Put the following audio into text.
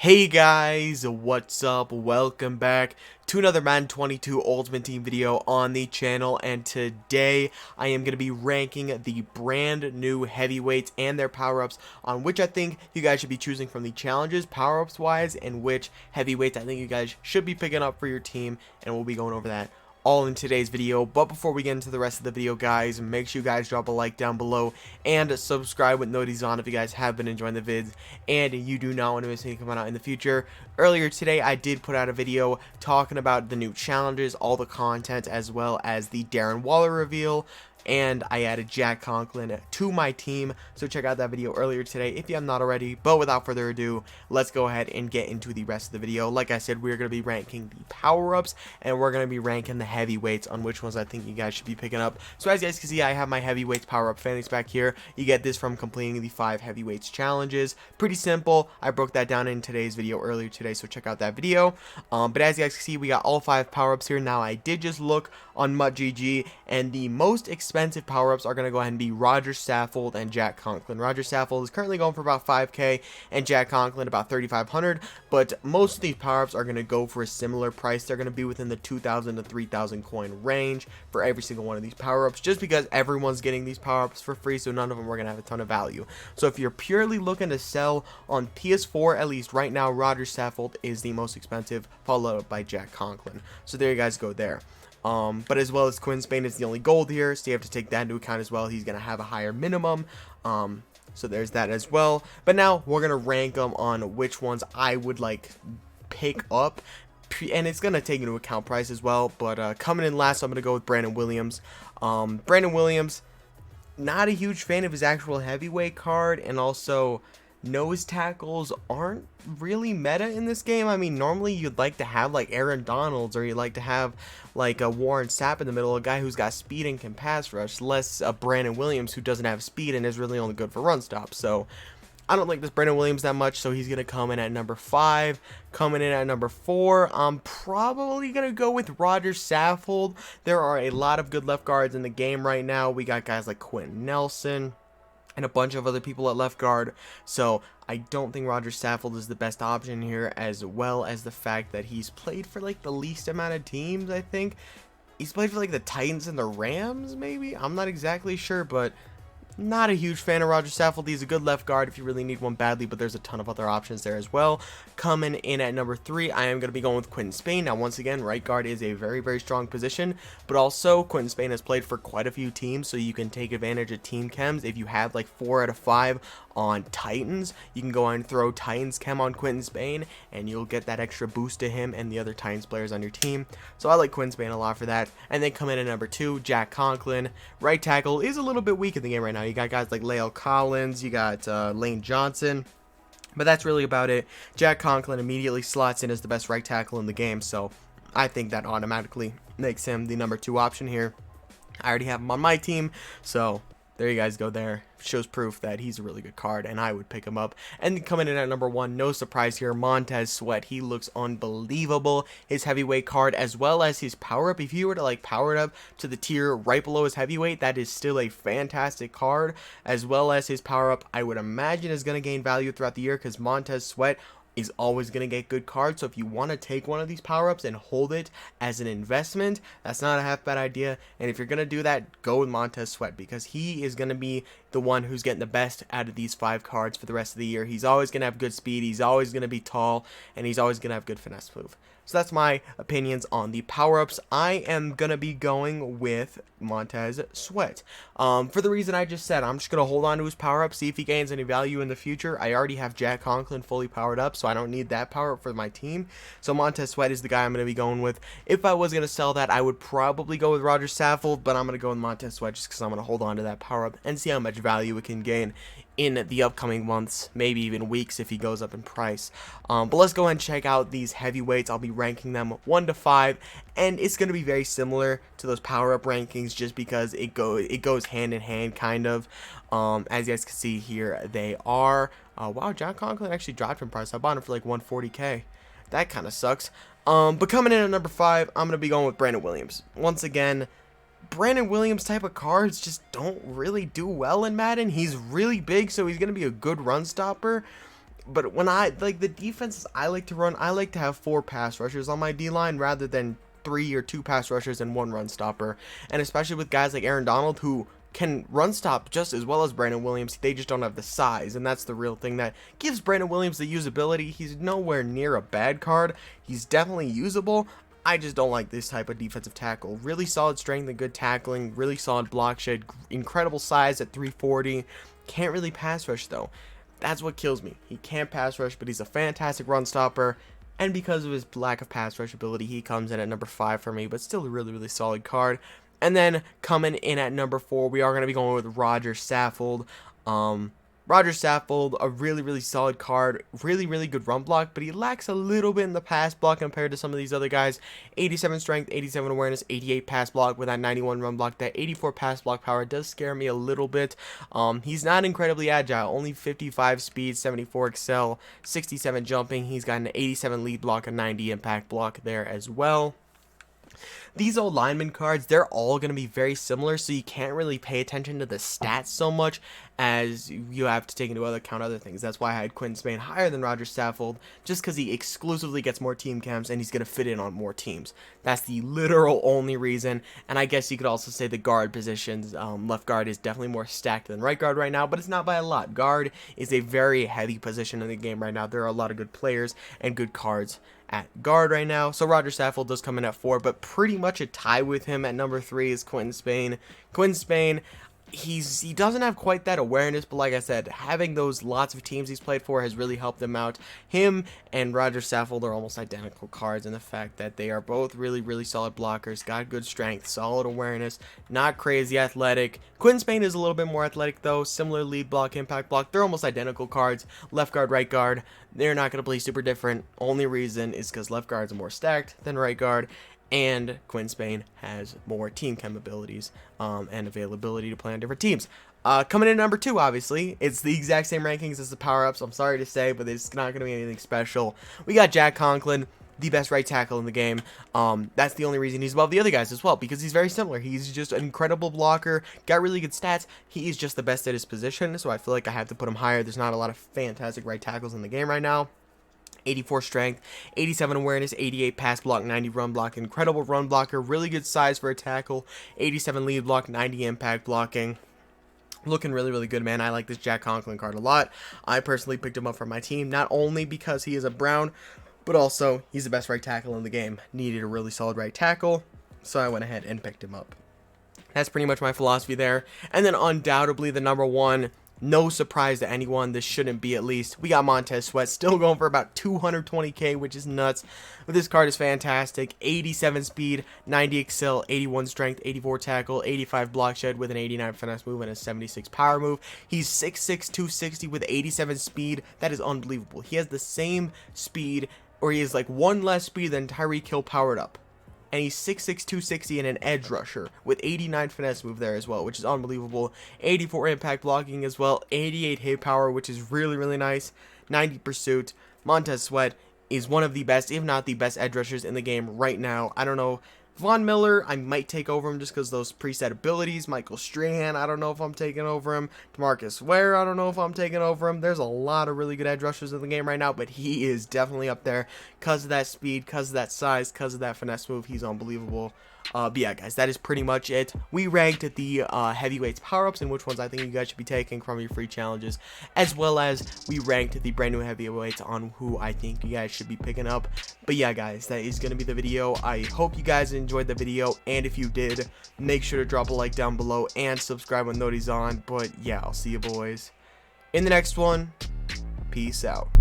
Hey guys, what's up? Welcome back to another Madden 22 Ultimate Team video on the channel, and today I am going to be ranking the brand new heavyweights and their power-ups on which I think you guys should be choosing from the challenges power-ups wise, and which heavyweights I think you guys should be picking up for your team, and we'll be going over that all in today's video. But before we get into the rest of the video, guys, make sure you guys drop a like down below and subscribe with notifications on if you guys have been enjoying the vids and you do not want to miss anything coming out in the future. Earlier today I did put out a video talking about the new challenges, all the content, as well as the Darren Waller reveal, and I added Jack Conklin to my team, so check out that video earlier today if you have not already. But without further ado, let's go ahead and get into the rest of the video. Like I said, we're going to be ranking the power-ups, and we're going to be ranking the heavyweights on which ones I think you guys should be picking up. So as you guys can see, I have my heavyweights power-up fantasy back here. You get this from completing the 5 heavyweights challenges. Pretty simple. I broke that down in today's video earlier today, so check out that video. But as you guys can see, we got all 5 power-ups here. Now I did just look on MUTGG, and the most expensive power-ups are going to go ahead and be Roger Saffold and Jack Conklin. Roger Saffold is currently going for about 5k and Jack Conklin about 3,500, but most of these power-ups are going to go for a similar price. They're going to be within the 2,000 to 3,000 coin range for every single one of these power-ups, just because everyone's getting these power-ups for free, so none of them are going to have a ton of value. So if you're purely looking to sell on PS4, at least right now, Roger Saffold is the most expensive, followed up by Jack Conklin. So there you guys go there. But as well as Quinn Spain is the only gold here, so you have to take that into account as well. He's going to have a higher minimum, so there's that as well. But now we're going to rank them on which ones I would like pick up, and it's going to take into account price as well. But coming in last, I'm going to go with Brandon Williams. Brandon Williams, not a huge fan of his actual heavyweight card, and also nose tackles aren't really meta in this game. I mean, normally you'd like to have like Aaron Donalds, or you'd like to have like a Warren Sapp in the middle, a guy who's got speed and can pass rush, less a Brandon Williams who doesn't have speed and is really only good for run stops. So I don't like this Brandon Williams that much, so he's going to come in at number 5. Coming in at number 4, I'm probably going to go with Roger Saffold. There are a lot of good left guards in the game right now. We got guys like Quentin Nelson and a bunch of other people at left guard, so I don't think Roger Saffold is the best option here, as well as the fact that he's played for like the least amount of teams. I think he's played for like the Titans and the Rams, maybe, I'm not exactly sure, but not a huge fan of Roger Saffold. He's a good left guard if you really need one badly, but there's a ton of other options there as well. Coming in at number 3, I am going to be going with Quentin Spain. Now, once again, right guard is a very, very strong position, but also Quentin Spain has played for quite a few teams, so you can take advantage of team chems. If you have like 4 out of 5 on Titans, you can go on and throw Titans chem on Quentin Spain, and you'll get that extra boost to him and the other Titans players on your team. So I like Quentin Spain a lot for that. And then coming in at number 2, Jack Conklin. Right tackle is a little bit weak in the game right now. You got guys like Lael Collins, you got Lane Johnson, but that's really about it. Jack Conklin immediately slots in as the best right tackle in the game, so I think that automatically makes him the number 2 option here. I already have him on my team, so there you guys go there. Shows proof that he's a really good card, and I would pick him up. And coming in at number 1, no surprise here, Montez Sweat. He looks unbelievable. His heavyweight card, as well as his power-up. If you were to like power it up to the tier right below his heavyweight, that is still a fantastic card. As well as his power-up, I would imagine is going to gain value throughout the year, because Montez Sweat is always going to get good cards. So if you want to take one of these power-ups and hold it as an investment, that's not a half bad idea. And if you're going to do that, go with Montez Sweat, because he is going to be the one who's getting the best out of these 5 cards for the rest of the year. He's always going to have good speed, he's always going to be tall, and he's always going to have good finesse move. So that's my opinions on the power-ups. I am going to be going with Montez Sweat. For the reason I just said, I'm just going to hold on to his power-up, see if he gains any value in the future. I already have Jack Conklin fully powered up, so I don't need that power-up for my team. So Montez Sweat is the guy I'm going to be going with. If I was going to sell that, I would probably go with Roger Saffold, but I'm going to go with Montez Sweat just because I'm going to hold on to that power-up and see how much value it can gain in the upcoming months, maybe even weeks if he goes up in price. But let's go ahead and check out these heavyweights. I'll be ranking them 1 to 5, and it's going to be very similar to those power-up rankings, just because it goes hand in hand, kind of. As you guys can see here, they are wow, John Conklin actually dropped in price. I bought him for like 140k. That kind of sucks. But coming in at number 5, I'm going to be going with Brandon Williams. Once again, Brandon Williams type of cards just don't really do well in Madden. He's really big, so he's going to be a good run stopper. But when I like the defenses I like to run, I like to have 4 pass rushers on my D-line rather than 3 or 2 pass rushers and 1 run stopper. And especially with guys like Aaron Donald, who can run stop just as well as Brandon Williams, they just don't have the size, and that's the real thing that gives Brandon Williams the usability. He's nowhere near a bad card. He's definitely usable. I just don't like this type of defensive tackle. Really solid strength and good tackling, really solid block shed, incredible size at 340. Can't really pass rush though. That's what kills me. He can't pass rush, but he's a fantastic run stopper. And because of his lack of pass rush ability, he comes in at number 5 for me, but still a really, really solid card. And then coming in at number 4, we are going to be going with Roger Saffold. Roger Saffold, a really, really solid card. Really, really good run block, but he lacks a little bit in the pass block compared to some of these other guys. 87 strength, 87 awareness, 88 pass block with that 91 run block. That 84 pass block power does scare me a little bit. He's not incredibly agile. Only 55 speed, 74 excel, 67 jumping. He's got an 87 lead block, a 90 impact block there as well. These old lineman cards, they're all going to be very similar, so you can't really pay attention to the stats so much as you have to take into account other things. That's why I had Quinn Spain higher than Roger Saffold, just because he exclusively gets more team camps and he's going to fit in on more teams. That's the literal only reason, and I guess you could also say the guard positions. Left guard is definitely more stacked than right guard right now, but it's not by a lot. Guard is a very heavy position in the game right now. There are a lot of good players and good cards at guard right now. So Roger Saffold does come in at 4, but pretty much a tie with him at number 3 is Quinn Spain. Quinn Spain, he doesn't have quite that awareness, but like I said, having those lots of teams he's played for has really helped him out. Him and Roger Saffold are almost identical cards in the fact that they are both really, really solid blockers, got good strength, solid awareness, not crazy athletic. Quinn Spain is a little bit more athletic though, similar lead block, impact block. They're almost identical cards. Left guard, right guard, they're not going to play super different. Only reason is because left guards are more stacked than right guard, and Quinn Spain has more team chem abilities and availability to play on different teams. Coming in at number 2, obviously, it's the exact same rankings as the Power-Ups. I'm sorry to say, but it's not going to be anything special. We got Jack Conklin, the best right tackle in the game. That's the only reason he's above the other guys as well, because he's very similar. He's just an incredible blocker, got really good stats. He is just the best at his position, so I feel like I have to put him higher. There's not a lot of fantastic right tackles in the game right now. 84 strength, 87 awareness, 88 pass block, 90 run block. Incredible run blocker, really good size for a tackle, 87 lead block, 90 impact blocking. Looking really, really good, man. I like this Jack Conklin card a lot. I personally picked him up for my team, not only because he is a Brown, but also he's the best right tackle in the game. Needed a really solid right tackle, so I went ahead and picked him up. That's pretty much my philosophy there. And then undoubtedly the number 1, no surprise to anyone, this shouldn't be at least, we got Montez Sweat, still going for about 220k, which is nuts. But this card is fantastic. 87 speed, 90 excel, 81 strength, 84 tackle, 85 block shed with an 89 finesse move and a 76 power move. He's 6'6", 260 with 87 speed. That is unbelievable. He has the same speed, or he has like 1 less speed than Tyreek Hill powered up. And he's 6'6", 260 and an edge rusher with 89 finesse move there as well, which is unbelievable. 84 impact blocking as well, 88 hit power, which is really, really nice. 90 pursuit. Montez Sweat is one of the best, if not the best edge rushers in the game right now. I don't know. Von Miller, I might take over him just because those preset abilities. Michael Strahan, I don't know if I'm taking over him. DeMarcus Ware, I don't know if I'm taking over him. There's a lot of really good edge rushers in the game right now, but he is definitely up there because of that speed, because of that size, because of that finesse move. He's unbelievable. But yeah, guys, that is pretty much it. We ranked the heavyweights power-ups and which ones I think you guys should be taking from your free challenges, as well as we ranked the brand new heavyweights on who I think you guys should be picking up. But yeah, guys, that is going to be the video. I hope you guys enjoyed the video, and if you did, make sure to drop a like down below and subscribe when noti's on. But yeah, I'll see you boys in the next one. Peace out.